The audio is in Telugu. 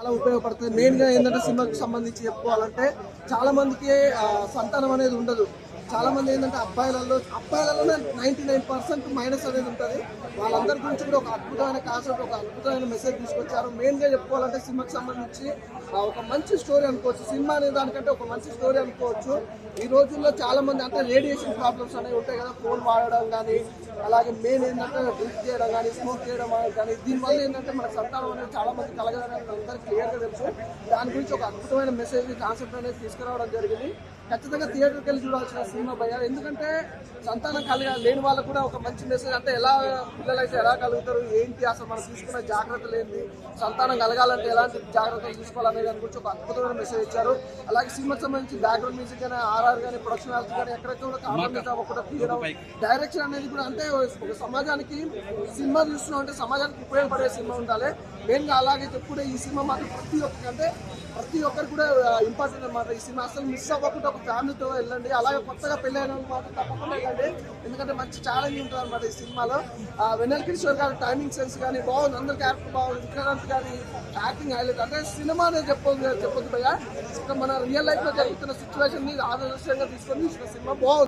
చాలా ఉపయోగపడుతుంది. మెయిన్ గా ఏంటంటే సినిమాకి సంబంధించి చెప్పుకోవాలంటే చాలా మందికి సంతానం అనేది ఉండదు. చాలా మంది ఏంటంటే అబ్బాయిలలోనే 99% మైనస్ అనేది ఉంటుంది. వాళ్ళందరి గురించి కూడా ఒక అద్భుతమైన కాన్సెప్ట్, ఒక అద్భుతమైన మెసేజ్ తీసుకొచ్చారు. మెయిన్ గా చెప్పుకోవాలంటే సినిమాకి సంబంధించి ఒక మంచి స్టోరీ అనుకోవచ్చు. సినిమా అనే దానికంటే ఒక మంచి స్టోరీ అనుకోవచ్చు. ఈ రోజుల్లో చాలా మంది అంటే రేడియేషన్ ప్రాబ్లమ్స్ అనేవి ఉంటాయి కదా, ఫోన్ వాడడం కానీ, అలాగే మెయిన్ ఏంటంటే డ్రింక్ చేయడం కానీ, స్మోక్ చేయడం కానీ, దీనివల్ల ఏంటంటే మన సంతానం అనేది చాలా మంది కలగదని అందరికీ క్లియర్గా తెలుసు. దాని గురించి ఒక అద్భుతమైన మెసేజ్ కాన్సెప్ట్ అనేది తీసుకురావడం జరిగింది. ఖచ్చితంగా థియేటర్కి వెళ్ళి చూడాల్సిన సినిమా భయ్య. ఎందుకంటే సంతానం లేని వాళ్ళకు కూడా ఒక మంచి మెసేజ్, అంటే ఎలా పిల్లలైతే ఎలా కలుగుతారు, ఏంటి అసలు మనం తీసుకున్న జాగ్రత్తలు ఏంటి, సంతానం కలగాలంటే ఎలాంటి జాగ్రత్తలు తీసుకోవాలనే దాని గురించి ఒక అద్భుతమైన మెసేజ్ ఇచ్చారు. అలాగే సినిమాకి సంబంధించి బ్యాక్గ్రౌండ్ మ్యూజిక్ కానీ, ఆర్ఆర్ కానీ, ప్రొడక్షన్ హౌస్ కానీ ఎక్కడైతే కూడా కాంప్రమైజ్ అవ్వకుండా తీయడం, డైరెక్షన్ అనేది కూడా అంటే ఒక సమాజానికి సినిమా చూస్తున్నాం అంటే సమాజానికి ఉపయోగపడే సినిమా ఉండాలి మెయిన్గా. అలాగే చెప్పుకుంటే ఈ సినిమా మాత్రం ప్రతి ఒక్కరు కూడా ఇంపార్టెంట్ అనమాట. ఈ సినిమా అసలు మిస్ అవ్వకుండా ఒక ఫ్యామిలీతో వెళ్ళండి. అలాగే కొత్తగా పెళ్ళైన వాళ్ళు మాత్రం తప్పకుండా వెళ్ళండి, ఎందుకంటే మంచి ఛాలెంజ్ ఉంటుంది అనమాట ఈ సినిమాలో. వెన్నెల కిషోర్ గారి టైమింగ్ సెన్స్ కానీ బాగుంది, అందరి క్యారెక్టర్ బాగుంది, విక్రాంత్ గారి యాక్టింగ్ హైలైట్. అంటే సినిమా అనేది చెప్పొద్దు భయ్య, మన రియల్ లైఫ్ లో జరుగుతున్న సిచ్యువేషన్ ని ఆదర్శంగా తీసుకొని తీసిన సినిమా బాగుంది.